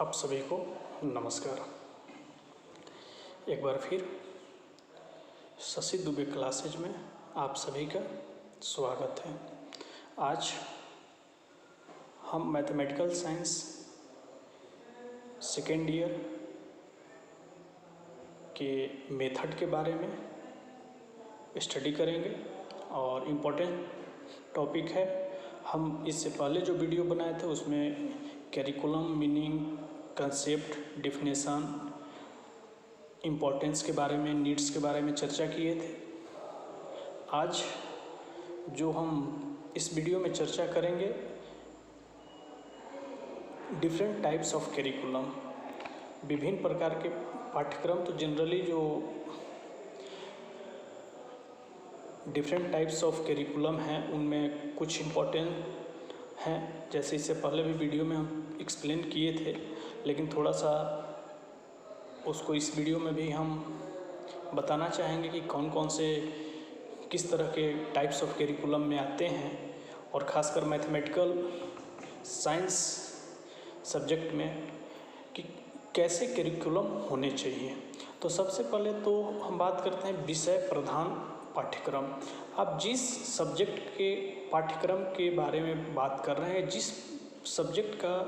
आप सभी को नमस्कार। एक बार फिर शशि दुबे क्लासेज में आप सभी का स्वागत है। आज हम मैथमेटिकल साइंस सेकेंड ईयर के मेथड के बारे में स्टडी करेंगे और इम्पोर्टेंट टॉपिक है। हम इससे पहले जो वीडियो बनाए थे उसमें curriculum, meaning, concept, definition, importance के बारे में, नीड्स के बारे में चर्चा किए थे। आज जो हम इस वीडियो में चर्चा करेंगे डिफरेंट टाइप्स ऑफ कैरिकुलम, विभिन्न प्रकार के पाठ्यक्रम। तो जनरली जो डिफरेंट टाइप्स ऑफ कैरिकुलम हैं उनमें कुछ इम्पोर्टेंट हैं, जैसे इससे पहले भी वीडियो में हम एक्सप्लेन किए थे, लेकिन थोड़ा सा उसको इस वीडियो में भी हम बताना चाहेंगे कि कौन कौन से किस तरह के टाइप्स ऑफ कैरिकुलम में आते हैं, और ख़ासकर मैथमेटिकल साइंस सब्जेक्ट में कि कैसे कैरिकुलम होने चाहिए। तो सबसे पहले तो हम बात करते हैं विषय प्रधान पाठ्यक्रम। आप जिस सब्जेक्ट के पाठ्यक्रम के बारे में बात कर रहे हैं, जिस सब्जेक्ट का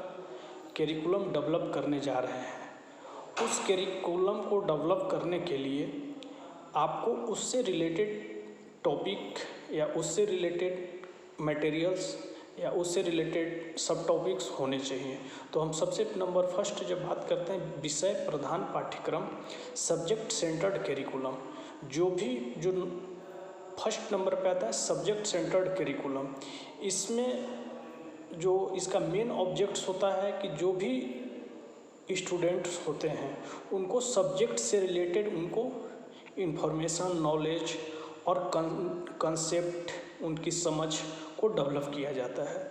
कैरिकुलम डेवलप करने जा रहे हैं, उस कैरिकुलम को डेवलप करने के लिए आपको उससे रिलेटेड टॉपिक या उससे रिलेटेड मटेरियल्स या उससे रिलेटेड सब टॉपिक्स होने चाहिए। तो हम सबसे नंबर फर्स्ट जब बात करते हैं विषय प्रधान पाठ्यक्रम, सब्जेक्ट सेंटर्ड कैरिकुलम, जो फर्स्ट नंबर पे आता है सब्जेक्ट सेंटर्ड कैरिकुलम। इसमें जो इसका मेन ऑब्जेक्ट्स होता है कि जो भी स्टूडेंट्स होते हैं उनको सब्जेक्ट से रिलेटेड उनको इंफॉर्मेशन, नॉलेज और कंसेप्ट, उनकी समझ को डेवलप किया जाता है।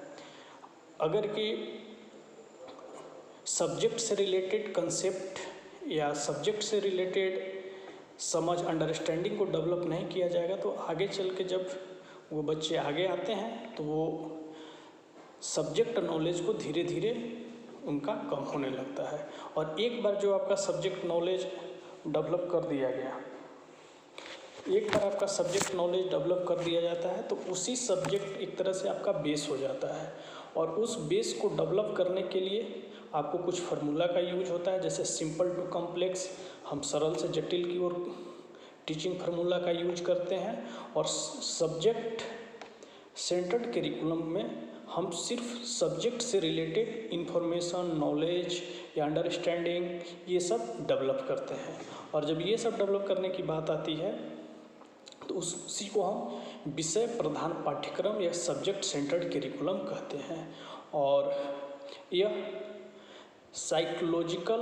अगर कि सब्जेक्ट से रिलेटेड कंसेप्ट या सब्जेक्ट से रिलेटेड समझ, अंडरस्टैंडिंग को डेवलप नहीं किया जाएगा तो आगे चल के जब वो बच्चे आगे आते हैं तो वो सब्जेक्ट नॉलेज को धीरे धीरे उनका कम होने लगता है। और एक बार जो आपका सब्जेक्ट नॉलेज डेवलप कर दिया गया, एक बार आपका सब्जेक्ट नॉलेज डेवलप कर दिया जाता है तो उसी सब्जेक्ट एक तरह से आपका बेस हो जाता है। और उस बेस को डेवलप करने के लिए आपको कुछ फार्मूला का यूज होता है, जैसे सिंपल टू कॉम्प्लेक्स, हम सरल से जटिल की ओर टीचिंग फार्मूला का यूज करते हैं। और सब्जेक्ट सेंटर्ड कैरिकुलम में हम सिर्फ सब्जेक्ट से रिलेटेड इंफॉर्मेशन, नॉलेज या अंडरस्टैंडिंग ये सब डेवलप करते हैं। और जब ये सब डेवलप करने की बात आती है तो उसी को हम विषय प्रधान पाठ्यक्रम या सब्जेक्ट सेंटर्ड कैरिकुलम कहते हैं। और यह साइकोलॉजिकल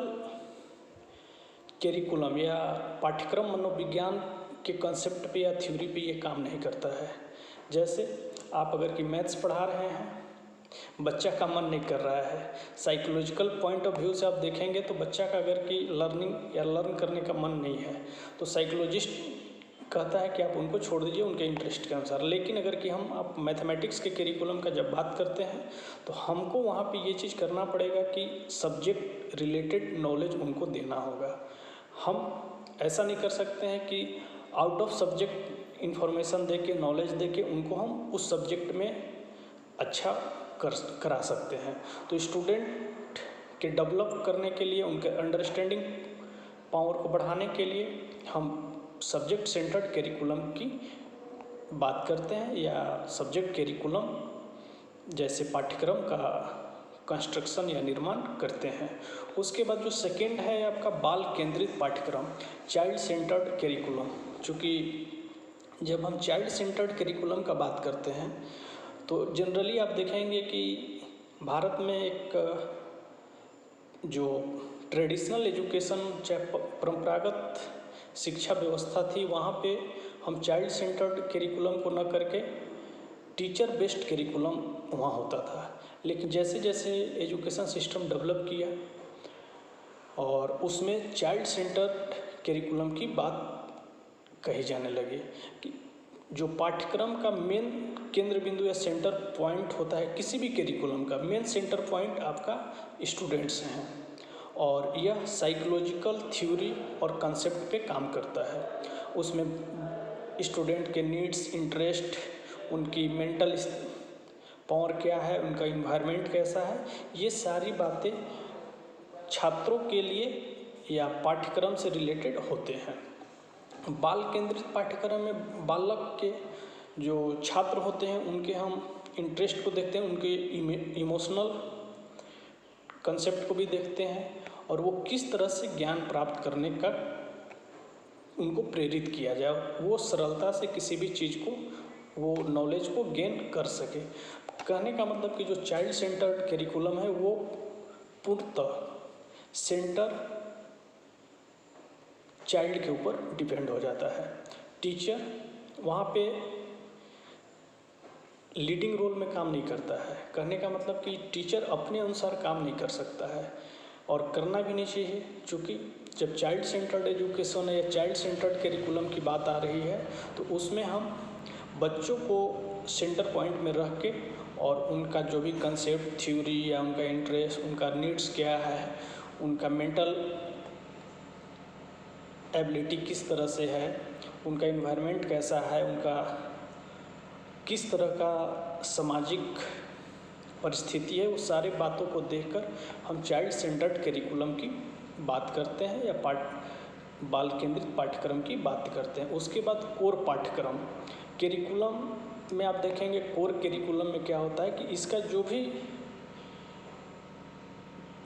कैरिकुलम या पाठ्यक्रम मनोविज्ञान के कंसेप्ट पे या थ्योरी पे ये काम नहीं करता है। जैसे आप अगर कि मैथ्स पढ़ा रहे हैं, बच्चा का मन नहीं कर रहा है, साइकोलॉजिकल पॉइंट ऑफ व्यू से आप देखेंगे तो बच्चा का अगर कि लर्निंग या लर्न करने का मन नहीं है तो साइकोलॉजिस्ट कहता है कि आप उनको छोड़ दीजिए उनके इंटरेस्ट के अनुसार। लेकिन अगर कि हम आप मैथमेटिक्स के कैरिकुलम का जब बात करते हैं तो हमको वहाँ पे ये चीज़ करना पड़ेगा कि सब्जेक्ट रिलेटेड नॉलेज उनको देना होगा। हम ऐसा नहीं कर सकते हैं कि आउट ऑफ सब्जेक्ट इंफॉर्मेशन दे के, नॉलेज दे के उनको हम उस सब्जेक्ट में अच्छा करा सकते हैं। तो स्टूडेंट के डेवलप करने के लिए, उनके अंडरस्टैंडिंग पावर को बढ़ाने के लिए हम सब्जेक्ट सेंटर्ड कैरिकुलम की बात करते हैं या सब्जेक्ट कैरिकुलम जैसे पाठ्यक्रम का कंस्ट्रक्शन या निर्माण करते हैं। उसके बाद जो सेकेंड है आपका बाल केंद्रित पाठ्यक्रम, चाइल्ड सेंटर्ड कैरिकुलम। चूँकि जब हम चाइल्ड सेंटर्ड कैरिकुलम का बात करते हैं तो जनरली आप देखेंगे कि भारत में एक जो ट्रेडिशनल एजुकेशन, चाहे परंपरागत शिक्षा व्यवस्था थी, वहाँ पे हम चाइल्ड सेंटर्ड कैरिकुलम को न करके टीचर बेस्ड कैरिकुलम वहाँ होता था। लेकिन जैसे जैसे एजुकेशन सिस्टम डेवलप किया और उसमें चाइल्ड सेंटर्ड कैरिकुलम की बात कही जाने लगी कि जो पाठ्यक्रम का मेन केंद्र बिंदु या सेंटर पॉइंट होता है किसी भी कैरिकुलम का, मेन सेंटर पॉइंट आपका स्टूडेंट्स हैं। और यह साइकोलॉजिकल थ्योरी और कंसेप्ट पे काम करता है। उसमें स्टूडेंट के नीड्स, इंटरेस्ट, उनकी मेंटल पावर क्या है, उनका इन्वायरमेंट कैसा है, ये सारी बातें छात्रों के लिए या पाठ्यक्रम से रिलेटेड होते हैं। बाल केंद्रित पाठ्यक्रम में बालक के जो छात्र होते हैं उनके हम इंटरेस्ट को देखते हैं, उनके इमोशनल कंसेप्ट को भी देखते हैं और वो किस तरह से ज्ञान प्राप्त करने का उनको प्रेरित किया जाए, वो सरलता से किसी भी चीज़ को, वो नॉलेज को गेन कर सके। कहने का मतलब कि जो चाइल्ड सेंटर्ड करिकुलम है वो पूर्णतः सेंटर चाइल्ड के ऊपर डिपेंड हो जाता है। टीचर वहाँ पे लीडिंग रोल में काम नहीं करता है। कहने का मतलब कि टीचर अपने अनुसार काम नहीं कर सकता है और करना भी नहीं चाहिए, क्योंकि जब चाइल्ड सेंटर्ड एजुकेशन या चाइल्ड सेंटर्ड करिकुलम की बात आ रही है तो उसमें हम बच्चों को सेंटर पॉइंट में रख के और उनका जो भी कंसेप्ट, थ्योरी या उनका इंटरेस्ट, उनका नीड्स क्या है, उनका मेंटल एबिलिटी किस तरह से है, उनका इन्वायरमेंट कैसा है, उनका किस तरह का सामाजिक परिस्थिति है, उस सारे बातों को देखकर हम चाइल्ड सेंटर्ड करिकुलम की बात करते हैं या बाल केंद्रित पाठ्यक्रम की बात करते हैं। उसके बाद कोर पाठ्यक्रम करिकुलम में आप देखेंगे कोर करिकुलम में क्या होता है कि इसका जो भी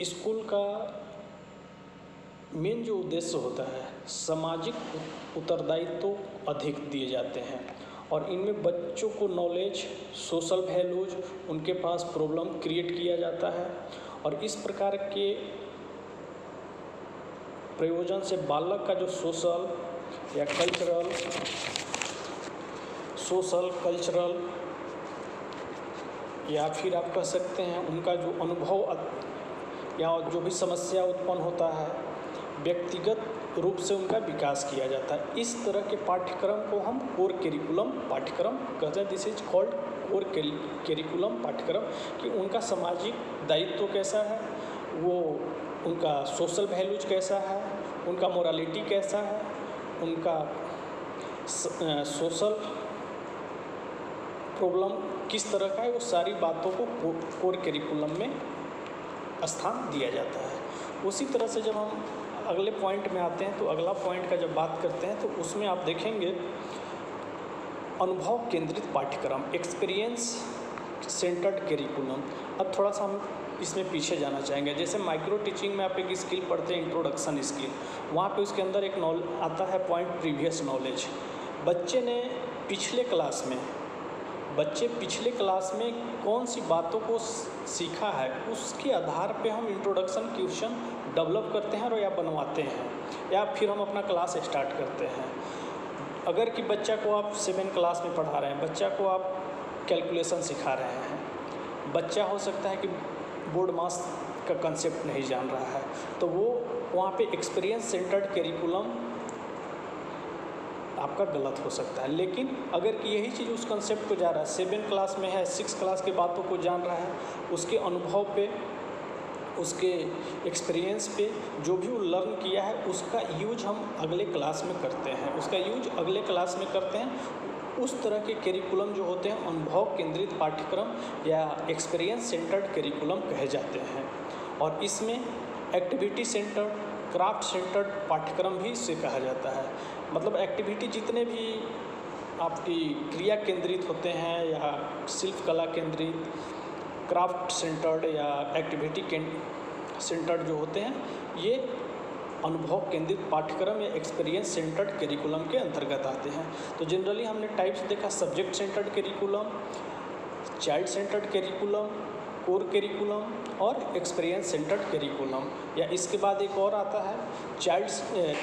स्कूल का मेन जो उद्देश्य होता है, सामाजिक उत्तरदायित्व अधिक दिए जाते हैं और इनमें बच्चों को नॉलेज, सोशल वैल्यूज, उनके पास प्रॉब्लम क्रिएट किया जाता है और इस प्रकार के प्रयोजन से बालक का जो सोशल, कल्चरल या फिर आप कह सकते हैं उनका जो अनुभव या जो भी समस्या उत्पन्न होता है, व्यक्तिगत रूप से उनका विकास किया जाता है। इस तरह के पाठ्यक्रम को हम कोर करिकुलम पाठ्यक्रम कहते हैं। This is called core curriculum पाठ्यक्रम कि उनका सामाजिक दायित्व कैसा है, वो उनका सोशल वैल्यूज कैसा है, उनका मोरालिटी कैसा है, उनका सोशल प्रॉब्लम किस तरह का है, वो सारी बातों को कोर करिकुलम में स्थान दिया जाता है। उसी तरह से जब हम अगले पॉइंट में आते हैं तो अगला पॉइंट का जब बात करते हैं तो उसमें आप देखेंगे अनुभव केंद्रित पाठ्यक्रम, एक्सपीरियंस सेंटर्ड करिकुलम। अब थोड़ा सा हम इसमें पीछे जाना चाहेंगे। जैसे माइक्रो टीचिंग में आप एक स्किल पढ़ते हैं, इंट्रोडक्शन स्किल, वहाँ पे उसके अंदर एक आता है पॉइंट प्रीवियस नॉलेज। बच्चे पिछले क्लास में कौन सी बातों को सीखा है, उसके आधार पे हम इंट्रोडक्शन क्वेश्चन डेवलप करते हैं और या बनवाते हैं या फिर हम अपना क्लास स्टार्ट करते हैं। अगर कि बच्चा को आप 7 क्लास में पढ़ा रहे हैं, बच्चा को आप कैलकुलेशन सिखा रहे हैं, बच्चा हो सकता है कि बोर्ड मास का कंसेप्ट नहीं जान रहा है, तो वो वहाँ पे एक्सपीरियंस सेंटर्ड करिकुलम आपका गलत हो सकता है। लेकिन अगर कि यही चीज़ उस कंसेप्ट को जा रहा है, 7 क्लास में है, 6 क्लास की बातों को जान रहा है, उसके अनुभव पे, उसके एक्सपीरियंस पे जो भी वो लर्न किया है उसका यूज हम अगले क्लास में करते हैं, उस तरह के करिकुलम जो होते हैं अनुभव केंद्रित पाठ्यक्रम या एक्सपीरियंस सेंटर्ड करिकुलम कहे जाते हैं। और इसमें एक्टिविटी सेंटर्ड, क्राफ्ट सेंटर्ड पाठ्यक्रम भी इसे कहा जाता है। मतलब एक्टिविटी जितने भी आपकी क्रिया केंद्रित होते हैं या शिल्प कला केंद्रित, क्राफ्ट सेंटर्ड या एक्टिविटी सेंटर्ड जो होते हैं, ये अनुभव केंद्रित पाठ्यक्रम या एक्सपीरियंस सेंटर्ड करिकुलम के अंतर्गत आते हैं। तो जनरली हमने टाइप्स देखा, subject centred curriculum, child centred curriculum, core curriculum और एक्सपीरियंस सेंटर्ड करिकुलम। या इसके बाद एक और आता है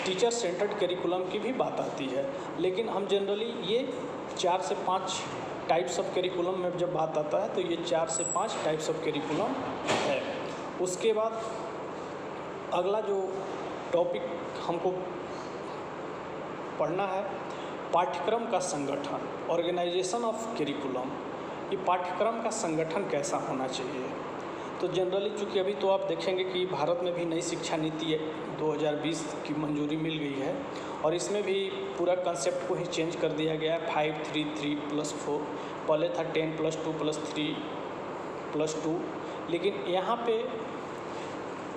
टीचर सेंटर्ड करिकुलम की भी बात आती है। लेकिन हम जनरली ये 4 से 5 टाइप्स ऑफ करिकुलम में जब बात आता है तो ये 4 से 5 टाइप्स ऑफ करिकुलम है। उसके बाद अगला जो टॉपिक हमको पढ़ना है, पाठ्यक्रम का संगठन, ऑर्गेनाइजेशन ऑफ करिकुलम। ये पाठ्यक्रम का संगठन कैसा होना चाहिए। तो जनरली चूँकि अभी तो आप देखेंगे कि भारत में भी नई शिक्षा नीति 2020 की मंजूरी मिल गई है और इसमें भी पूरा कंसेप्ट को ही चेंज कर दिया गया है। 5-3-3+4 पहले था 10+2+3+2, लेकिन यहाँ पे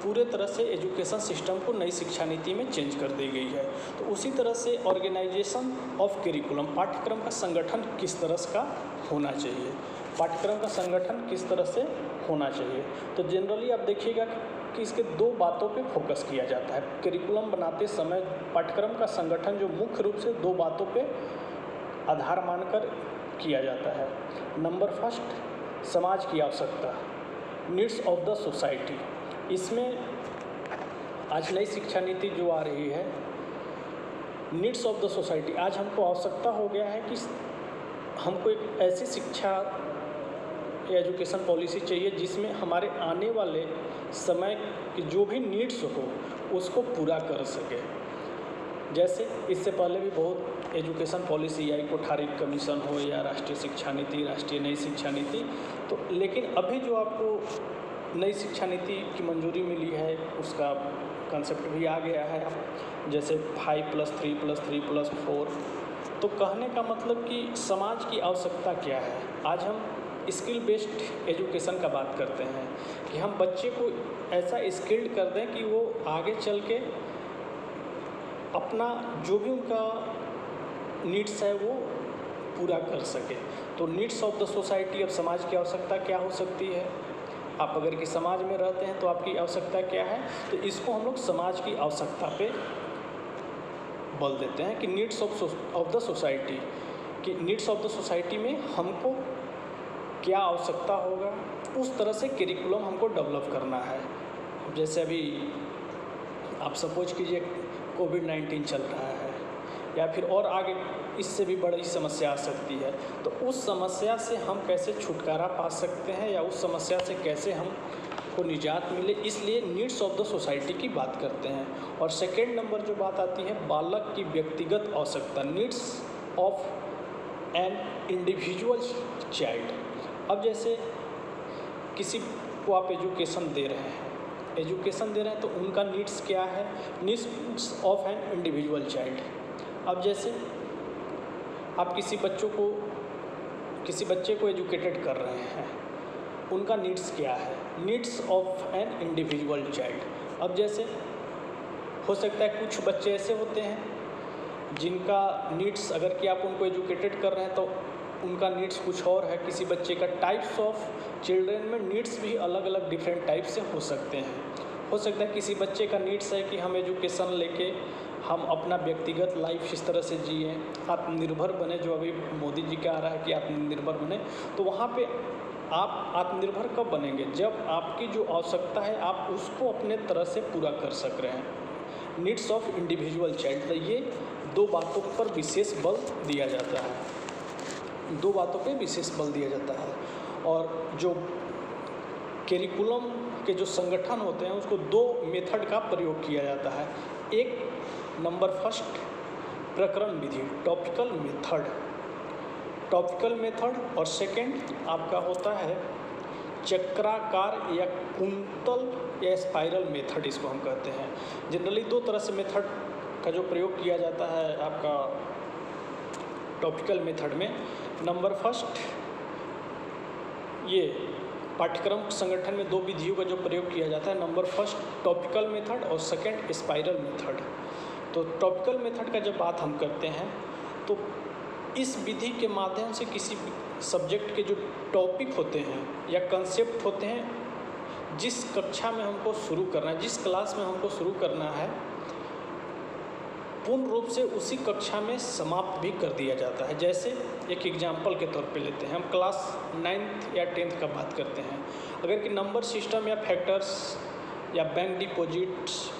पूरे तरह से एजुकेशन सिस्टम को नई शिक्षा नीति में चेंज कर दी गई है। तो उसी तरह से ऑर्गेनाइजेशन ऑफ करिकुलम, पाठ्यक्रम का संगठन किस तरह का होना चाहिए, पाठ्यक्रम का संगठन किस तरह से होना चाहिए। तो जनरली आप देखिएगा कि इसके दो बातों पे फोकस किया जाता है। करिकुलम बनाते समय पाठ्यक्रम का संगठन जो मुख्य रूप से दो बातों पे आधार मानकर किया जाता है। नंबर फर्स्ट, समाज की आवश्यकता, नीड्स ऑफ द सोसाइटी। इसमें आज नई शिक्षा नीति जो आ रही है, नीड्स ऑफ द सोसाइटी, आज हमको आवश्यकता हो गया है कि हमको एक ऐसी शिक्षा एजुकेशन पॉलिसी चाहिए जिसमें हमारे आने वाले समय की जो भी नीड्स हो उसको पूरा कर सके। जैसे इससे पहले भी बहुत एजुकेशन पॉलिसी आई, कोठारी कमीशन हो या राष्ट्रीय शिक्षा नीति, राष्ट्रीय नई शिक्षा नीति, तो लेकिन अभी जो आपको नई शिक्षा नीति की मंजूरी मिली है उसका कंसेप्ट भी आ गया है, जैसे 5+3+3+4। तो कहने का मतलब कि समाज की आवश्यकता क्या है। आज हम स्किल बेस्ड एजुकेशन का बात करते हैं कि हम बच्चे को ऐसा स्किल्ड कर दें कि वो आगे चल के अपना जो भी उनका नीड्स है वो पूरा कर सके। तो नीड्स ऑफ द सोसाइटी, अब समाज की आवश्यकता क्या हो सकती है। आप अगर कि समाज में रहते हैं तो आपकी आवश्यकता क्या है, तो इसको हम लोग समाज की आवश्यकता पे बोल देते हैं कि नीड्स ऑफ द सोसाइटी, कि नीड्स ऑफ द सोसाइटी में हमको क्या आवश्यकता होगा, उस तरह से करिकुलम हमको डेवलप करना है। जैसे अभी आप सपोज कीजिए कोविड-19 चल रहा है या फिर और आगे इससे भी बड़ी समस्या आ सकती है, तो उस समस्या से हम कैसे छुटकारा पा सकते हैं या उस समस्या से कैसे हमको निजात मिले, इसलिए नीड्स ऑफ द सोसाइटी की बात करते हैं। और सेकेंड नंबर जो बात आती है बालक की व्यक्तिगत आवश्यकता, needs of an individual child. अब जैसे किसी को आप एजुकेशन दे रहे हैं तो उनका नीड्स क्या है, needs of an individual child. अब जैसे आप किसी बच्चे को एजुकेटेड कर रहे हैं, उनका नीड्स क्या है, needs of an individual child. अब जैसे हो सकता है कुछ बच्चे ऐसे होते हैं जिनका नीड्स, अगर कि आप उनको एजुकेटेड कर रहे हैं तो उनका नीड्स कुछ और है। किसी बच्चे का टाइप्स ऑफ चिल्ड्रेन में नीड्स भी अलग अलग डिफरेंट टाइप से हो सकते हैं। हो सकता है किसी बच्चे का नीड्स है कि हम एजुकेशन लेके हम अपना व्यक्तिगत लाइफ इस तरह से जिए, आत्मनिर्भर बने, जो अभी मोदी जी का आ रहा है कि आत्मनिर्भर बने। तो वहाँ पे आप आत्मनिर्भर कब बनेंगे, जब आपकी जो आवश्यकता है आप उसको अपने तरह से पूरा कर सक रहे हैं। नीड्स ऑफ इंडिविजुअल चाइल्ड, तो ये दो बातों पर विशेष बल दिया जाता है, दो बातों पे विशेष बल दिया जाता है। और जो करिकुलम के जो संगठन होते हैं उसको दो मेथड का प्रयोग किया जाता है। एक नंबर फर्स्ट प्रकरण विधि, टॉपिकल मेथड, और सेकंड आपका होता है चक्राकार या कुंतल या स्पाइरल मेथड, इसको हम कहते हैं। जनरली दो तरह से मेथड का जो प्रयोग किया जाता है आपका टॉपिकल मेथड में। नंबर फर्स्ट, ये पाठ्यक्रम संगठन में दो विधियों का जो प्रयोग किया जाता है, नंबर फर्स्ट टॉपिकल मेथड और सेकंड स्पाइरल मेथड। तो टॉपिकल मेथड का जब बात हम करते हैं तो इस विधि के माध्यम से किसी सब्जेक्ट के जो टॉपिक होते हैं या कंसेप्ट होते हैं, जिस कक्षा में हमको शुरू करना है, जिस क्लास में हमको शुरू करना है, पूर्ण रूप से उसी कक्षा में समाप्त भी कर दिया जाता है। जैसे एक एग्जाम्पल के तौर पे लेते हैं, हम क्लास 9th या 10th का बात करते हैं। अगर कि नंबर सिस्टम या फैक्टर्स या बैंक डिपॉजिट्स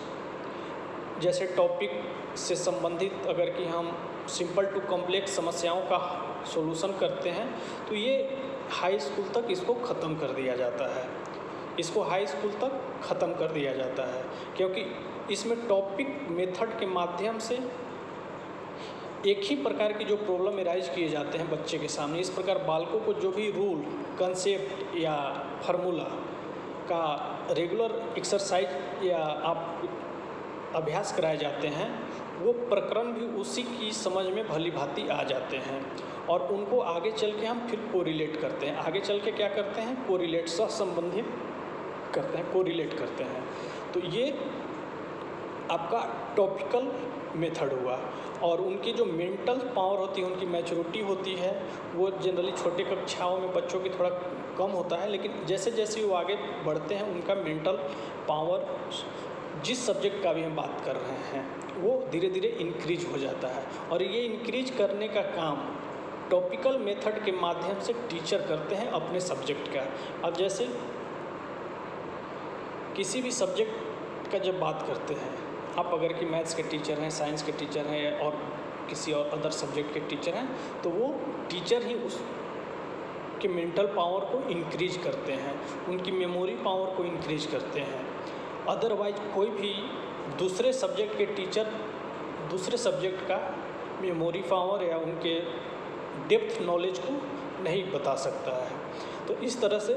जैसे टॉपिक से संबंधित अगर कि हम सिंपल टू कॉम्प्लेक्स समस्याओं का सॉल्यूशन करते हैं तो ये हाई स्कूल तक इसको ख़त्म कर दिया जाता है, इसको हाई स्कूल तक ख़त्म कर दिया जाता है, क्योंकि इसमें टॉपिक मेथड के माध्यम से एक ही प्रकार की जो प्रॉब्लम एराइज किए जाते हैं बच्चे के सामने, इस प्रकार बालकों को जो भी रूल, कंसेप्ट या फार्मूला का रेगुलर एक्सरसाइज या आप अभ्यास कराए जाते हैं, वो प्रकरण भी उसी की समझ में भली भांति आ जाते हैं और उनको आगे चल के हम फिर कोरिलेट करते हैं। आगे चल के क्या करते हैं, कोरिलेट, सहसंबंधित करते हैं, कोरिलेट करते हैं। तो ये आपका टॉपिकल मेथड हुआ। और उनकी जो मेंटल पावर होती है, उनकी मैच्योरिटी होती है, वो जनरली छोटे कक्षाओं में बच्चों की थोड़ा कम होता है, लेकिन जैसे जैसे वो आगे बढ़ते हैं उनका मेंटल पावर, जिस सब्जेक्ट का भी हम बात कर रहे हैं, वो धीरे धीरे इंक्रीज हो जाता है। और ये इंक्रीज करने का काम टॉपिकल मेथड के माध्यम से टीचर करते हैं अपने सब्जेक्ट का। अब जैसे किसी भी सब्जेक्ट का जब बात करते हैं, आप अगर कि मैथ्स के टीचर हैं, साइंस के टीचर हैं और किसी और अदर सब्जेक्ट के टीचर हैं, तो वो टीचर ही उस के मेंटल पावर को इंक्रीज करते हैं, उनकी मेमोरी पावर को इंक्रीज करते हैं। अदरवाइज कोई भी दूसरे सब्जेक्ट के टीचर दूसरे सब्जेक्ट का मेमोरी पावर या उनके डेप्थ नॉलेज को नहीं बता सकता है। तो इस तरह से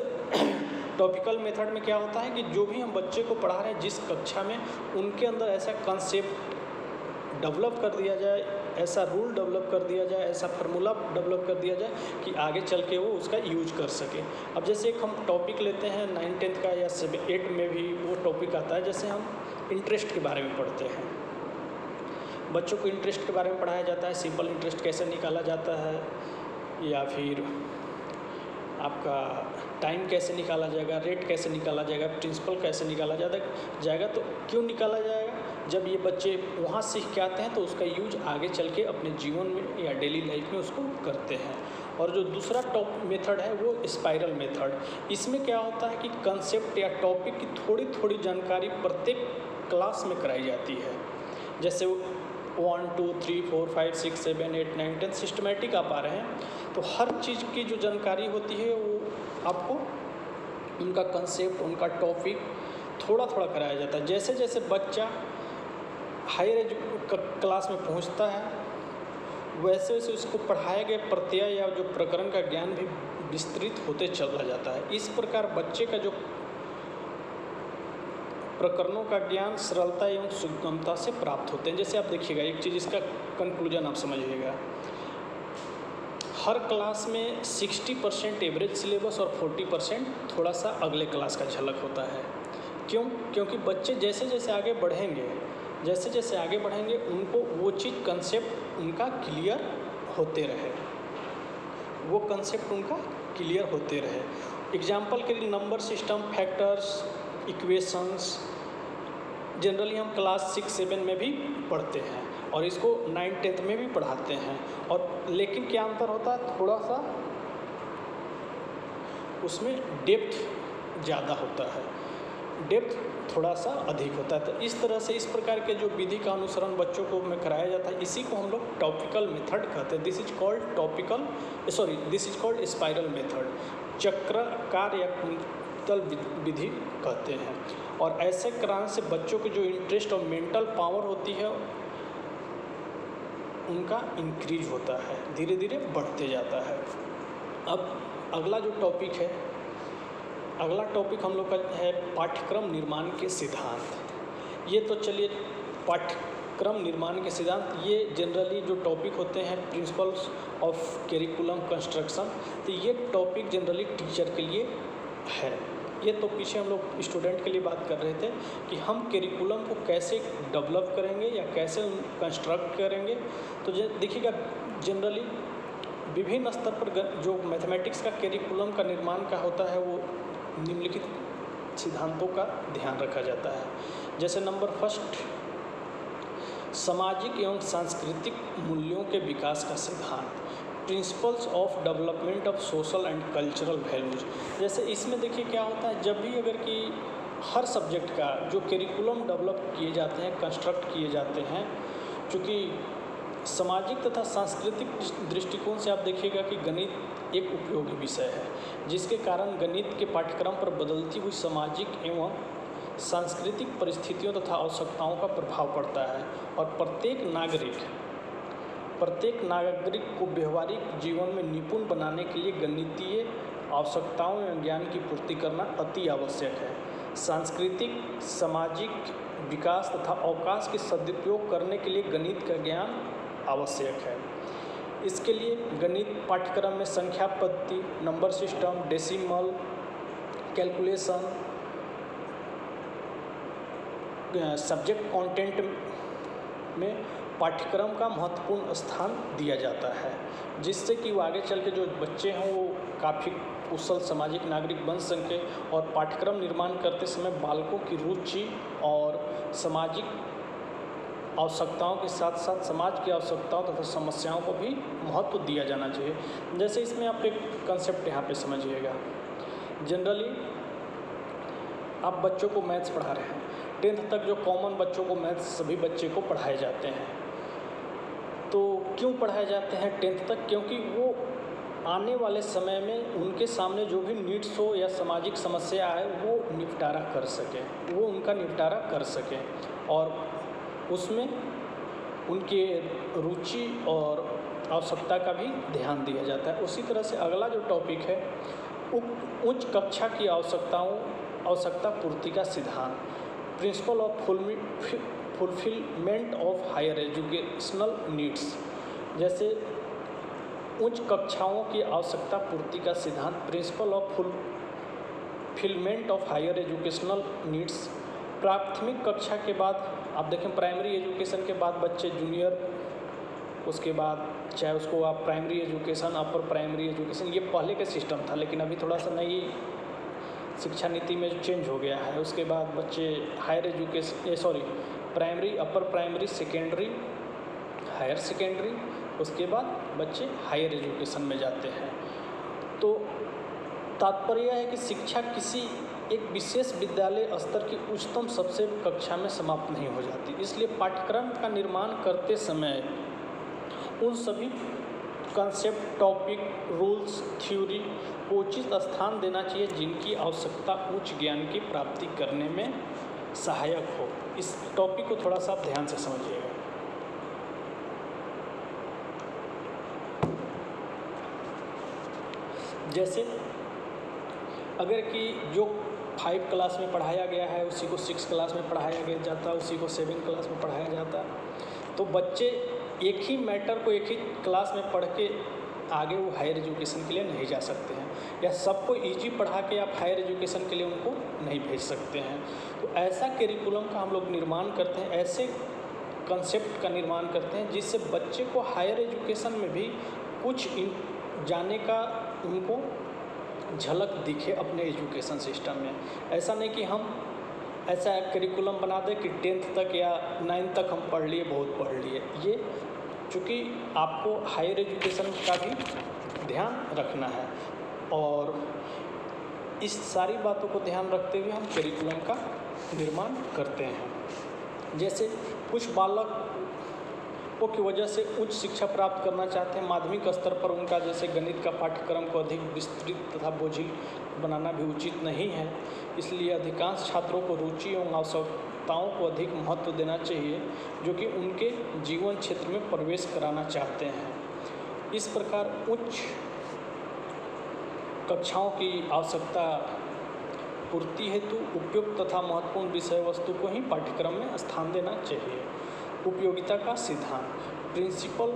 टॉपिकल मेथड में क्या होता है कि जो भी हम बच्चे को पढ़ा रहे हैं जिस कक्षा में, उनके अंदर ऐसा कंसेप्ट डेवलप कर दिया जाए, ऐसा रूल डेवलप कर दिया जाए, ऐसा फार्मूला डेवलप कर दिया जाए कि आगे चल के वो उसका यूज कर सके। अब जैसे एक हम टॉपिक लेते हैं 9th-10th का या 7th-8th में भी वो टॉपिक आता है, जैसे हम इंटरेस्ट के बारे में पढ़ते हैं। बच्चों को इंटरेस्ट के बारे में पढ़ाया जाता है, सिंपल इंटरेस्ट कैसे निकाला जाता है, या फिर आपका टाइम कैसे निकाला जाएगा, रेट कैसे निकाला जाएगा, प्रिंसिपल कैसे निकाला जाएगा। तो क्यों निकाला जाएगा, जब ये बच्चे वहाँ सीख के आते हैं तो उसका यूज आगे चल के अपने जीवन में या डेली लाइफ में उसको करते हैं। और जो दूसरा टॉप मेथड है वो स्पाइरल मेथड। इसमें क्या होता है कि कंसेप्ट या टॉपिक की थोड़ी थोड़ी जानकारी प्रत्येक क्लास में कराई जाती है। जैसे 1 2 3 4 5 6 7 8 9 10 सिस्टमेटिक आप आ रहे हैं, तो हर चीज़ की जो जानकारी होती है वो आपको उनका कंसेप्ट, उनका टॉपिक थोड़ा थोड़ा कराया जाता है। जैसे जैसे बच्चा हायर क्लास में पहुंचता है, वैसे वैसे उसको पढ़ाए गए प्रत्यय या जो प्रकरण का ज्ञान भी विस्तृत होते चला जाता है। इस प्रकार बच्चे का जो प्रकरणों का ज्ञान सरलता एवं सुगमता से प्राप्त होते हैं। जैसे आप देखिएगा एक चीज़, इसका कंक्लूजन आप समझिएगा, हर क्लास में 60% एवरेज सिलेबस और 40% थोड़ा सा अगले क्लास का झलक होता है। क्यों? क्योंकि बच्चे जैसे जैसे आगे बढ़ेंगे, उनको वो चीज़ कंसेप्ट उनका क्लियर होते रहे, एग्जाम्पल के लिए number system, factors, equations generally हम क्लास 6-7 में भी पढ़ते हैं और इसको 9th-10th में भी पढ़ाते हैं। और लेकिन क्या अंतर होता है, थोड़ा सा उसमें डेप्थ ज़्यादा होता है, डेप्थ थोड़ा सा अधिक होता है। तो इस तरह से इस प्रकार के जो विधि का अनुसरण बच्चों को में कराया जाता है, इसी को हम लोग टॉपिकल मेथड कहते हैं। This is called spiral method, चक्राकार या कुंतल विधि कहते हैं। और ऐसे कराने से बच्चों के जो इंटरेस्ट और मेंटल पावर होती है उनका इंक्रीज होता है, धीरे धीरे बढ़ते जाता है। अब अगला टॉपिक हम लोग का है पाठ्यक्रम निर्माण के सिद्धांत। ये तो चलिए, पाठ्यक्रम निर्माण के सिद्धांत, ये जनरली जो टॉपिक होते हैं प्रिंसिपल्स ऑफ करिकुलम कंस्ट्रक्शन, तो ये टॉपिक जनरली टीचर के लिए है। ये तो पीछे हम लोग स्टूडेंट के लिए बात कर रहे थे कि हम करिकुलम को कैसे डेवलप करेंगे या कैसे कंस्ट्रक्ट करेंगे। तो देखिएगा, जनरली विभिन्न स्तर पर जो मैथमेटिक्स का करिकुलम का निर्माण का होता है वो निम्नलिखित सिद्धांतों का ध्यान रखा जाता है। जैसे नंबर फर्स्ट, सामाजिक एवं सांस्कृतिक मूल्यों के विकास का सिद्धांत, principles of development of social and cultural values. जैसे इसमें देखिए क्या होता है, जब भी अगर कि हर सब्जेक्ट का जो करिकुलम डेवलप किए जाते हैं, कंस्ट्रक्ट किए जाते हैं, चूँकि सामाजिक तथा सांस्कृतिक दृष्टिकोण से आप देखिएगा कि गणित एक उपयोगी विषय है, जिसके कारण गणित के पाठ्यक्रम पर बदलती हुई सामाजिक एवं सांस्कृतिक परिस्थितियों तथा आवश्यकताओं का प्रभाव पड़ता है। और प्रत्येक नागरिक को व्यवहारिक जीवन में निपुण बनाने के लिए गणितीय आवश्यकताओं एवं ज्ञान की पूर्ति करना अति आवश्यक है। सांस्कृतिक सामाजिक विकास तथा अवकाश के सदुपयोग करने के लिए गणित का ज्ञान आवश्यक है। इसके लिए गणित पाठ्यक्रम में संख्या पद्धति, number system, decimal, calculation, subject content में पाठ्यक्रम का महत्वपूर्ण स्थान दिया जाता है, जिससे कि वो आगे चल के जो बच्चे हैं वो काफ़ी कुशल सामाजिक नागरिक बन सके और पाठ्यक्रम निर्माण करते समय बालकों की रुचि और सामाजिक आवश्यकताओं के साथ साथ समाज की आवश्यकताओं तथा समस्याओं को भी महत्व दिया जाना चाहिए। जैसे इसमें आप एक कंसेप्ट यहाँ पे समझिएगा। जनरली आप बच्चों को मैथ्स पढ़ा रहे हैं, 10th तक जो कॉमन बच्चों को मैथ्स सभी बच्चे को पढ़ाए जाते हैं। तो क्यों पढ़ाए जाते हैं 10th तक? क्योंकि वो आने वाले समय में उनके सामने जो भी नीड्स हो या सामाजिक समस्या आए वो निपटारा कर सकें, वो उनका निपटारा कर सकें और उसमें उनके रुचि और आवश्यकता का भी ध्यान दिया जाता है। उसी तरह से अगला जो टॉपिक है उच्च कक्षा की आवश्यकता पूर्ति का सिद्धांत, principle of fulfilment of higher educational needs. जैसे उच्च कक्षाओं की आवश्यकता पूर्ति का सिद्धांत, principle of fulfilment of higher educational needs. प्राथमिक कक्षा के बाद आप देखें प्राइमरी एजुकेशन के बाद बच्चे जूनियर, उसके बाद चाहे उसको आप primary education, upper primary education, ये पहले का सिस्टम था, लेकिन अभी थोड़ा सा नई शिक्षा नीति में चेंज हो गया है। उसके बाद बच्चे higher education primary, upper primary, secondary, higher secondary, उसके बाद बच्चे हायर एजुकेशन में जाते हैं। तो तात्पर्य है कि शिक्षा किसी एक विशेष विद्यालय स्तर की उच्चतम सबसे कक्षा में समाप्त नहीं हो जाती। इसलिए पाठ्यक्रम का निर्माण करते समय उन सभी कंसेप्ट, टॉपिक, रूल्स, थ्योरी को उचित स्थान देना चाहिए जिनकी आवश्यकता उच्च ज्ञान की प्राप्ति करने में सहायक हो। इस टॉपिक को थोड़ा सा आप ध्यान से समझिएगा। जैसे अगर कि जो 5 क्लास में पढ़ाया गया है उसी को 6 क्लास में पढ़ाया गया जाता, उसी को 7 क्लास में पढ़ाया जाता, तो बच्चे एक ही मैटर को एक ही क्लास में पढ़ के आगे वो हायर एजुकेशन के लिए नहीं जा सकते हैं, या सबको इजी पढ़ा के आप हायर एजुकेशन के लिए उनको नहीं भेज सकते हैं। तो ऐसा करिकुलम का हम लोग निर्माण करते हैं, ऐसे कंसेप्ट का निर्माण करते हैं जिससे बच्चे को हायर एजुकेशन में भी कुछ जाने का उनको झलक दिखे अपने एजुकेशन सिस्टम में। ऐसा नहीं कि हम ऐसा करिकुलम बना दें कि 10th तक या 9th तक हम पढ़ लिए, बहुत पढ़ लिए। ये चूँकि आपको हायर एजुकेशन का भी ध्यान रखना है और इस सारी बातों को ध्यान रखते हुए हम करिकुलम का निर्माण करते हैं। जैसे कुछ बालक की वजह से उच्च शिक्षा प्राप्त करना चाहते हैं, माध्यमिक स्तर पर उनका जैसे गणित का पाठ्यक्रम को अधिक विस्तृत तथा बोझिल बनाना भी उचित नहीं है। इसलिए अधिकांश छात्रों को रुचि एवं आवश्यकताओं को अधिक महत्व देना चाहिए जो कि उनके जीवन क्षेत्र में प्रवेश कराना चाहते हैं। इस प्रकार उच्च कक्षाओं की आवश्यकता पूर्ति हेतु उपयुक्त तथा महत्वपूर्ण विषय वस्तु को ही पाठ्यक्रम में स्थान देना चाहिए। उपयोगिता का सिद्धांत, प्रिंसिपल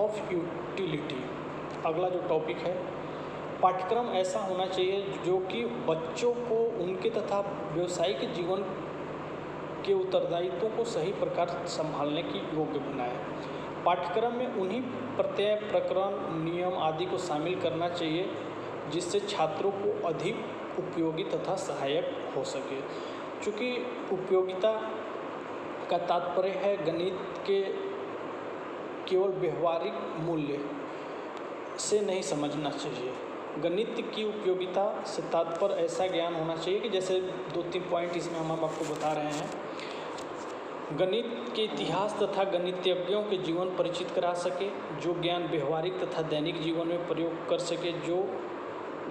ऑफ यूटिलिटी। अगला जो टॉपिक है, पाठ्यक्रम ऐसा होना चाहिए जो कि बच्चों को उनके तथा व्यवसायिक जीवन के उत्तरदायित्वों को सही प्रकार संभालने की योग्य बनाए। पाठ्यक्रम में उन्हीं प्रत्यय, प्रकरण, नियम आदि को शामिल करना चाहिए जिससे छात्रों को अधिक उपयोगी तथा सहायक हो सके। चूँकि उपयोगिता का तात्पर्य है गणित के केवल व्यवहारिक मूल्य से नहीं समझना चाहिए। गणित की उपयोगिता से तात्पर्य ऐसा ज्ञान होना चाहिए कि जैसे 2-3 पॉइंट इसमें हम आपको बता रहे हैं। गणित के इतिहास तथा गणितज्ञों के जीवन परिचित करा सके, जो ज्ञान व्यवहारिक तथा दैनिक जीवन में प्रयोग कर सके, जो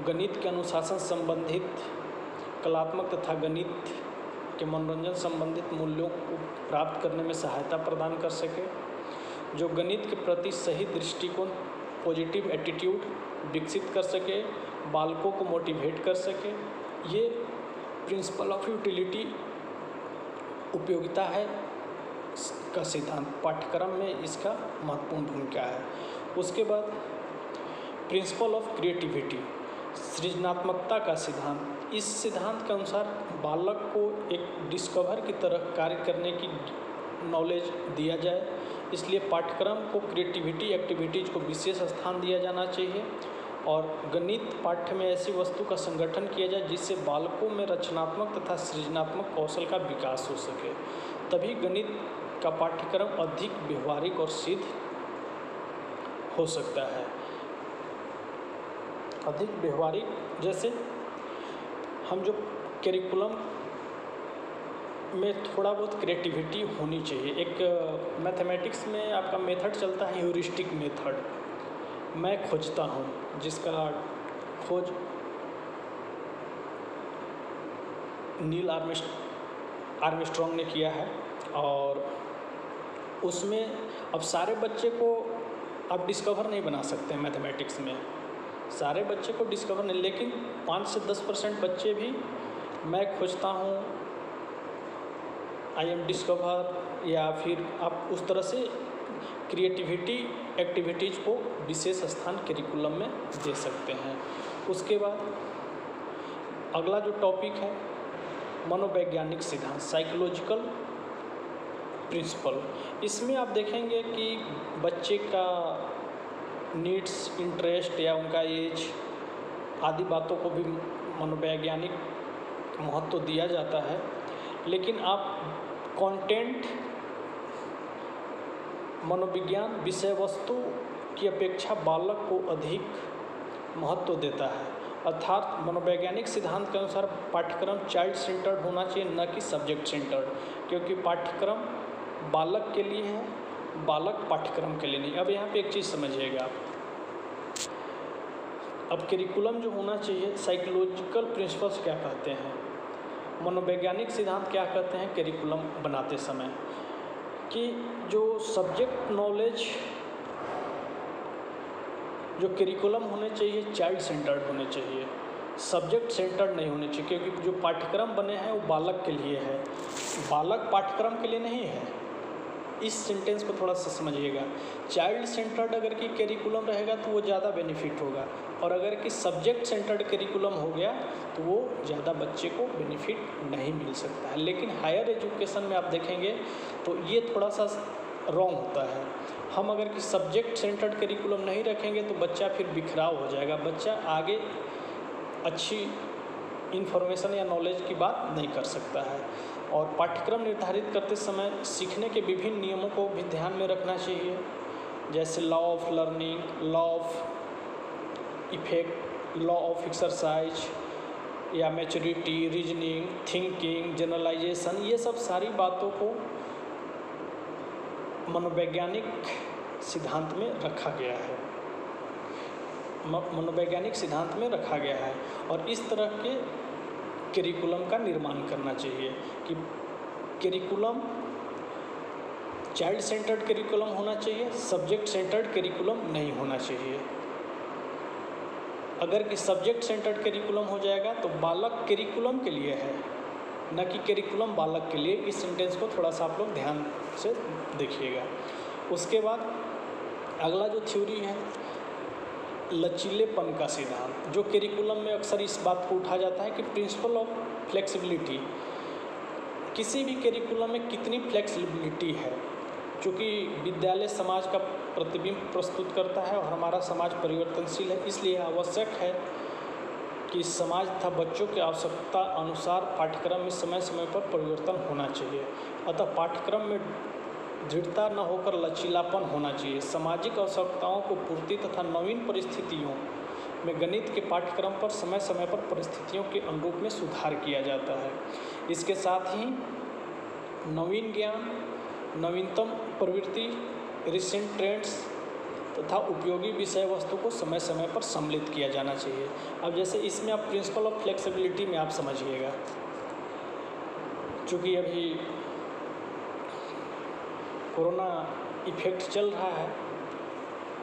गणित के अनुशासन संबंधित, कलात्मक तथा गणित के मनोरंजन संबंधित मूल्यों को प्राप्त करने में सहायता प्रदान कर सके, जो गणित के प्रति सही दृष्टिकोण पॉजिटिव एटीट्यूड विकसित कर सके, बालकों को मोटिवेट कर सके। ये प्रिंसिपल ऑफ यूटिलिटी उपयोगिता है का सिद्धांत, पाठ्यक्रम में इसका महत्वपूर्ण भूमिका है। उसके बाद प्रिंसिपल ऑफ क्रिएटिविटी, सृजनात्मकता का सिद्धांत। इस सिद्धांत के अनुसार बालक को एक डिस्कवर की तरह कार्य करने की नॉलेज दिया जाए, इसलिए पाठ्यक्रम को क्रिएटिविटी एक्टिविटीज़ को विशेष स्थान दिया जाना चाहिए और गणित पाठ्य में ऐसी वस्तु का संगठन किया जाए जिससे बालकों में रचनात्मक तथा सृजनात्मक कौशल का विकास हो सके। तभी गणित का पाठ्यक्रम अधिक व्यवहारिक और सिद्ध हो सकता है। अधिक व्यवहारिक, जैसे हम जो करिकुलम में थोड़ा बहुत क्रिएटिविटी होनी चाहिए। एक मैथमेटिक्स में आपका मेथड चलता है ह्यूरिस्टिक मेथड, मैं खोजता हूँ, जिसका खोज नील आर्मस्ट्रॉन्ग ने किया है। और उसमें अब सारे बच्चे को आप डिस्कवर नहीं बना सकते हैं मैथमेटिक्स में, सारे बच्चे को डिस्कवर नहीं, लेकिन 5 से 10% बच्चे भी मैं खोजता हूँ, आई एम डिस्कवर, या फिर आप उस तरह से क्रिएटिविटी एक्टिविटीज़ को विशेष स्थान करिकुलम में दे सकते हैं। उसके बाद अगला जो टॉपिक है मनोवैज्ञानिक सिद्धांत, साइकोलॉजिकल प्रिंसिपल। इसमें आप देखेंगे कि बच्चे का नीड्स, इंटरेस्ट या उनका एज आदि बातों को भी मनोवैज्ञानिक महत्व दिया जाता है, लेकिन आप कंटेंट मनोविज्ञान विषय वस्तु की अपेक्षा बालक को अधिक महत्व देता है। अर्थात मनोवैज्ञानिक सिद्धांत के अनुसार पाठ्यक्रम चाइल्ड सेंटर्ड होना चाहिए, न कि सब्जेक्ट सेंटर्ड, क्योंकि पाठ्यक्रम बालक के लिए है, बालक पाठ्यक्रम के लिए नहीं। अब यहाँ पे एक चीज़ समझिएगा आप, अब करिकुलम जो होना चाहिए, साइकोलॉजिकल प्रिंसिपल्स क्या कहते हैं, मनोवैज्ञानिक सिद्धांत क्या कहते हैं करिकुलम बनाते समय, कि जो सब्जेक्ट नॉलेज जो करिकुलम होने चाहिए चाइल्ड सेंटर्ड होने चाहिए, सब्जेक्ट सेंटर्ड नहीं होने चाहिए, क्योंकि जो पाठ्यक्रम बने हैं वो बालक के लिए है, बालक पाठ्यक्रम के लिए नहीं है। इस सेंटेंस को थोड़ा सा समझिएगा। चाइल्ड सेंटर्ड अगर कि करिकुलम रहेगा तो वो ज़्यादा बेनिफिट होगा, और अगर कि सब्जेक्ट सेंटर्ड करिकुलम हो गया तो वो ज़्यादा बच्चे को बेनिफिट नहीं मिल सकता है। लेकिन हायर एजुकेशन में आप देखेंगे तो ये थोड़ा सा रॉन्ग होता है। हम अगर कि सब्जेक्ट सेंटर्ड करिकुलम नहीं रखेंगे तो बच्चा फिर बिखराव हो जाएगा, बच्चा आगे अच्छी इन्फॉर्मेशन या नॉलेज की बात नहीं कर सकता है। और पाठ्यक्रम निर्धारित करते समय सीखने के विभिन्न नियमों को भी ध्यान में रखना चाहिए, जैसे law of learning, law of effect, law of exercise या मैच्योरिटी, रीजनिंग, थिंकिंग, जनरलाइजेशन, ये सब सारी बातों को मनोवैज्ञानिक सिद्धांत में रखा गया है, मनोवैज्ञानिक सिद्धांत में रखा गया है। और इस तरह के करिकुलम का निर्माण करना चाहिए कि करिकुलम चाइल्ड सेंटर्ड करिकुलम होना चाहिए, सब्जेक्ट सेंटर्ड करिकुलम नहीं होना चाहिए। अगर कि सब्जेक्ट सेंटर्ड करिकुलम हो जाएगा तो बालक करिकुलम के लिए है, न कि करिकुलम बालक के लिए। इस सेंटेंस को थोड़ा सा आप लोग ध्यान से देखिएगा। उसके बाद अगला जो थ्योरी है लचीलेपन का सिद्धांत, जो करिकुलम में अक्सर इस बात को उठा जाता है कि प्रिंसिपल ऑफ फ्लेक्सिबिलिटी, किसी भी करिकुलम में कितनी फ्लेक्सिबिलिटी है, क्योंकि विद्यालय समाज का प्रतिबिंब प्रस्तुत करता है और हमारा समाज परिवर्तनशील है, इसलिए आवश्यक है कि समाज तथा बच्चों की आवश्यकता अनुसार पाठ्यक्रम में समय समय पर परिवर्तन होना चाहिए। अतः पाठ्यक्रम में दृढ़ता न होकर लचीलापन होना चाहिए। सामाजिक आवश्यकताओं को पूर्ति तथा नवीन परिस्थितियों में गणित के पाठ्यक्रम पर समय समय पर परिस्थितियों के अनुरूप में सुधार किया जाता है। इसके साथ ही नवीन ज्ञान, नवीनतम प्रवृत्ति, रिसेंट ट्रेंड्स तथा उपयोगी विषय वस्तु को समय समय पर सम्मिलित किया जाना चाहिए। अब जैसे इसमें आप प्रिंसिपल ऑफ फ्लेक्सिबिलिटी में आप समझिएगा, चूँकि अभी कोरोना इफेक्ट चल रहा है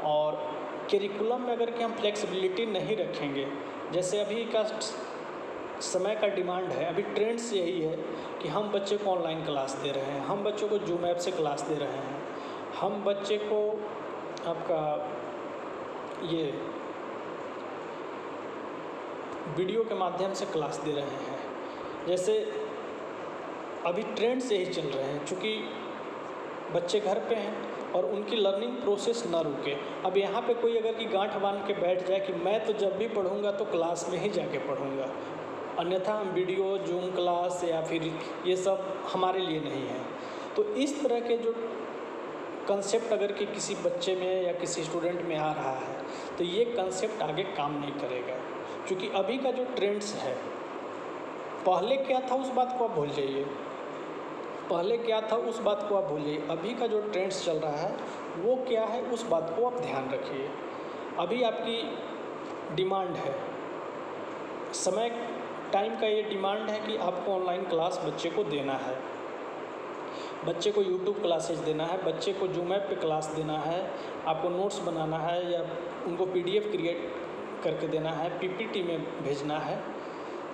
और करिकुलम में अगर कि हम फ्लेक्सिबिलिटी नहीं रखेंगे, जैसे अभी का समय का डिमांड है, अभी ट्रेंड्स यही है कि हम बच्चे को ऑनलाइन क्लास दे रहे हैं, हम बच्चों को जूम ऐप से क्लास दे रहे हैं, हम बच्चे को आपका ये वीडियो के माध्यम से क्लास दे रहे हैं। जैसे अभी ट्रेंड्स यही चल रहे हैं, चूँकि बच्चे घर पे हैं और उनकी लर्निंग प्रोसेस ना रुके। अब यहाँ पे कोई अगर कि गांठ बांध के बैठ जाए कि मैं तो जब भी पढ़ूंगा तो क्लास में ही जाके पढ़ूंगा, अन्यथा हम वीडियो जूम क्लास या फिर ये सब हमारे लिए नहीं है। तो इस तरह के जो कंसेप्ट अगर कि किसी बच्चे में या किसी स्टूडेंट में आ रहा है तो ये कंसेप्ट आगे काम नहीं करेगा, क्योंकि अभी का जो ट्रेंड्स है, पहले क्या था उस बात को आप भूल जाइए, पहले क्या था उस बात को आप भूल जाइए। अभी का जो ट्रेंड्स चल रहा है वो क्या है उस बात को आप ध्यान रखिए। अभी आपकी डिमांड है, समय टाइम का ये डिमांड है कि आपको ऑनलाइन क्लास बच्चे को देना है, बच्चे को यूट्यूब क्लासेज देना है, बच्चे को जूम ऐप पे क्लास देना है, आपको नोट्स बनाना है या उनको PDF क्रिएट करके देना है, PPT में भेजना है।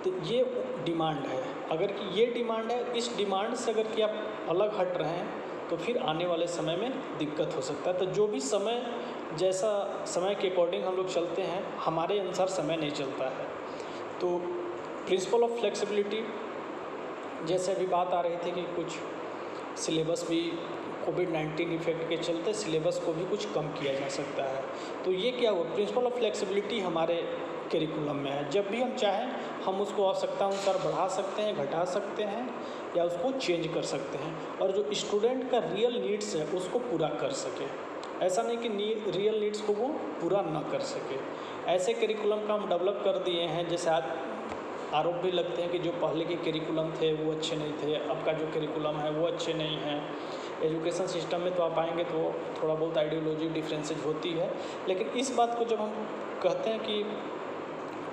तो ये डिमांड है। अगर कि ये डिमांड है, इस डिमांड से अगर कि आप अलग हट रहे हैं तो फिर आने वाले समय में दिक्कत हो सकता है। तो जो भी समय, जैसा समय के अकॉर्डिंग हम लोग चलते हैं, हमारे अनुसार समय नहीं चलता है। तो प्रिंसिपल ऑफ फ्लेक्सिबिलिटी, जैसे अभी बात आ रही थी कि कुछ सिलेबस भी कोविड-19 इफेक्ट के चलते सिलेबस को भी कुछ कम किया जा सकता है। तो ये क्या हुआ, प्रिंसिपल ऑफ फ्लेक्सिबिलिटी हमारे करिकुलम में है। जब भी हम चाहें हम उसको आवश्यकता अनुसार बढ़ा सकते हैं, घटा सकते हैं या उसको चेंज कर सकते हैं, और जो स्टूडेंट का रियल नीड्स है उसको पूरा कर सके। ऐसा नहीं कि रियल नीड्स को वो पूरा ना कर सके। ऐसे करिकुलम का हम डेवलप कर दिए हैं। जैसे आज आरोप भी लगते हैं कि जो पहले के करिकुलम थे वो अच्छे नहीं थे, अब का जो करिकुलम है वो अच्छे नहीं हैं। एजुकेशन सिस्टम में तो आप आएंगे तो थोड़ा बहुत आइडियोलॉजी डिफरेंसेज होती है, लेकिन इस बात को जब हम कहते हैं कि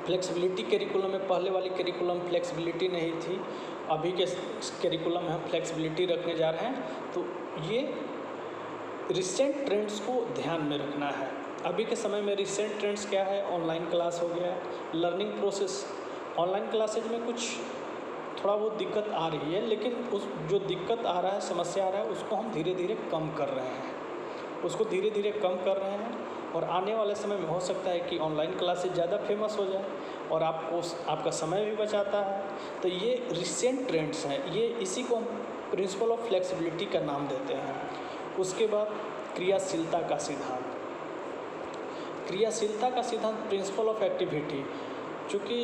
फ्लेक्सिबिलिटी करिकुलम में, पहले वाली करिकुलम फ्लेक्सिबिलिटी नहीं थी, अभी के करिकुलम में हम फ्लेक्सिबिलिटी रखने जा रहे हैं, तो ये रिसेंट ट्रेंड्स को ध्यान में रखना है। अभी के समय में रिसेंट ट्रेंड्स क्या है, ऑनलाइन क्लास हो गया, लर्निंग प्रोसेस। ऑनलाइन क्लासेज में कुछ थोड़ा बहुत दिक्कत आ रही है, लेकिन उस जो दिक्कत आ रहा है, समस्या आ रहा है, उसको हम धीरे धीरे कम कर रहे हैं, उसको धीरे धीरे कम कर रहे हैं। और आने वाले समय में हो सकता है कि ऑनलाइन क्लासेज ज़्यादा फेमस हो जाए और आपका समय भी बचाता है। तो ये रिसेंट ट्रेंड्स हैं, ये इसी को हम प्रिंसिपल ऑफ फ्लेक्सिबिलिटी का नाम देते हैं। उसके बाद क्रियाशीलता का सिद्धांत। क्रियाशीलता का सिद्धांत प्रिंसिपल ऑफ एक्टिविटी। चूँकि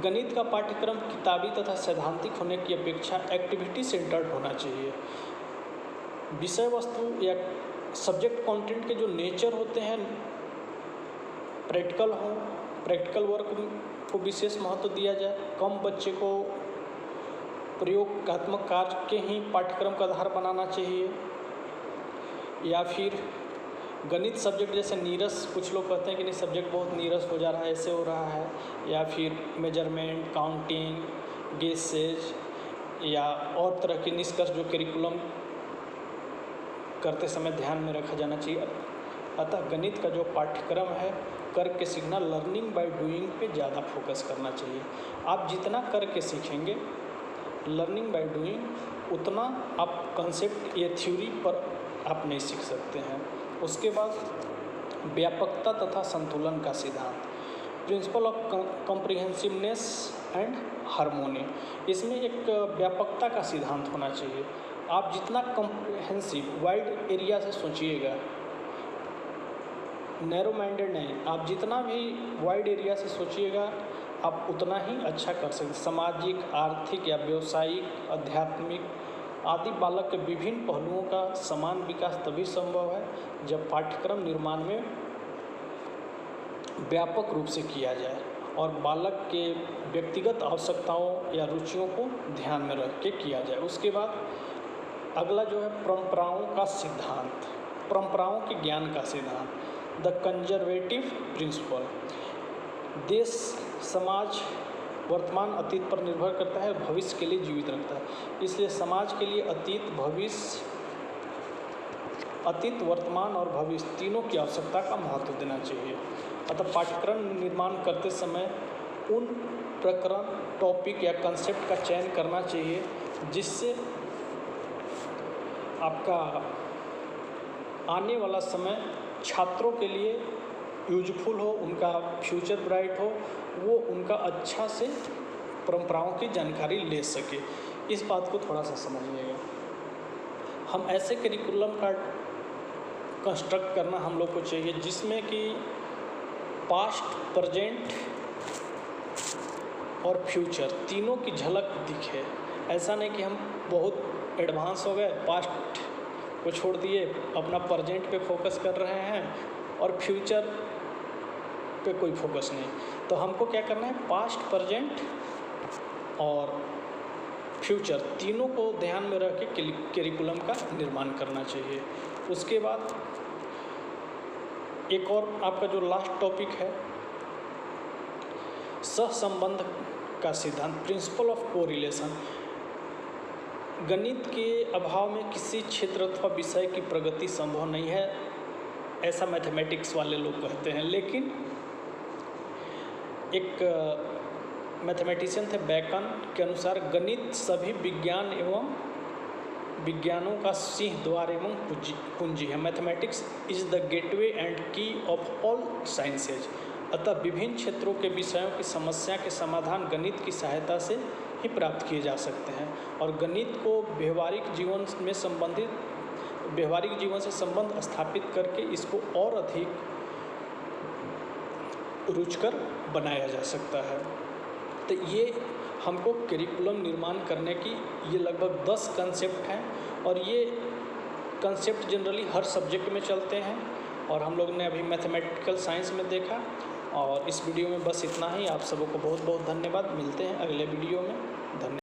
गणित का पाठ्यक्रम किताबी तथा सैद्धांतिक होने की अपेक्षा एक्टिविटी सेंटर्ड होना चाहिए। विषय वस्तु या सब्जेक्ट कंटेंट के जो नेचर होते हैं, प्रैक्टिकल हो, प्रैक्टिकल वर्क को विशेष महत्व दिया जाए। कम बच्चे को प्रयोगात्मक कार्य के ही पाठ्यक्रम का आधार बनाना चाहिए। या फिर गणित सब्जेक्ट जैसे नीरस, कुछ लोग कहते हैं कि नहीं सब्जेक्ट बहुत नीरस हो जा रहा है, ऐसे हो रहा है, या फिर मेजरमेंट, काउंटिंग, गेसेज या और तरह के निष्कर्ष जो करिकुलम करते समय ध्यान में रखा जाना चाहिए। अतः गणित का जो पाठ्यक्रम है, करके सीखना, लर्निंग बाय डूइंग पे ज़्यादा फोकस करना चाहिए। आप जितना करके सीखेंगे, लर्निंग बाय डूइंग, उतना आप कंसेप्ट या थ्योरी पर आप नहीं सीख सकते हैं। उसके बाद व्यापकता तथा संतुलन का सिद्धांत, प्रिंसिपल ऑफ कॉम्प्रिहेंसिवनेस एंड हार्मोनी। इसमें एक व्यापकता का सिद्धांत होना चाहिए। आप जितना कॉम्प्रिहेंसिव, वाइड एरिया से सोचिएगा, नैरो माइंडेड नहीं, आप जितना भी वाइड एरिया से सोचिएगा आप उतना ही अच्छा कर सकते। सामाजिक, आर्थिक या व्यावसायिक, आध्यात्मिक आदि बालक के विभिन्न पहलुओं का समान विकास तभी संभव है जब पाठ्यक्रम निर्माण में व्यापक रूप से किया जाए और बालक के व्यक्तिगत आवश्यकताओं या रुचियों को ध्यान में रख के किया जाए। उसके बाद अगला जो है परंपराओं का सिद्धांत, परंपराओं के ज्ञान का सिद्धांत, द कंजर्वेटिव प्रिंसिपल। देश, समाज वर्तमान अतीत पर निर्भर करता है, भविष्य के लिए जीवित रखता है। इसलिए समाज के लिए अतीत, भविष्य अतीत, वर्तमान और भविष्य तीनों की आवश्यकता का महत्व देना चाहिए। अतः पाठ्यक्रम निर्माण करते समय उन प्रकरण, टॉपिक या कंसेप्ट का चयन करना चाहिए जिससे आपका आने वाला समय छात्रों के लिए यूजफुल हो, उनका फ्यूचर ब्राइट हो, वो उनका अच्छा से परंपराओं की जानकारी ले सके। इस बात को थोड़ा सा समझिएगा। हम ऐसे करिकुलम का कंस्ट्रक्ट करना हम लोग को चाहिए जिसमें कि पास्ट, प्रेजेंट और फ्यूचर तीनों की झलक दिखे। ऐसा नहीं कि हम बहुत एडवांस हो गए, पास्ट को छोड़ दिए, अपना प्रेजेंट पे फोकस कर रहे हैं और फ्यूचर पे कोई फोकस नहीं। तो हमको क्या करना है, पास्ट, प्रेजेंट और फ्यूचर तीनों को ध्यान में रख के करिकुलम का निर्माण करना चाहिए। उसके बाद एक और आपका जो लास्ट टॉपिक है, सहसंबंध का सिद्धांत, प्रिंसिपल ऑफ कोरिलेशन। गणित के अभाव में किसी क्षेत्र अथवा विषय की प्रगति संभव नहीं है, ऐसा मैथमेटिक्स वाले लोग कहते हैं। लेकिन एक मैथमेटिशियन थे बैकन के अनुसार गणित सभी विज्ञान एवं विज्ञानों का सिंह द्वार एवं कुंजी है। Mathematics is the gateway and की ऑफ ऑल साइंसेज। अतः विभिन्न क्षेत्रों के विषयों की समस्या के समाधान गणित की सहायता से ही प्राप्त किए जा सकते हैं और गणित को व्यवहारिक जीवन से संबंध स्थापित करके इसको और अधिक रुचिकर बनाया जा सकता है। तो ये हमको करिकुलम निर्माण करने की ये लगभग 10 कंसेप्ट हैं और ये कंसेप्ट जनरली हर सब्जेक्ट में चलते हैं और हम लोग ने अभी मैथमेटिकल साइंस में देखा। और इस वीडियो में बस इतना ही। आप सबको बहुत बहुत धन्यवाद। मिलते हैं अगले वीडियो में। धन्यवाद।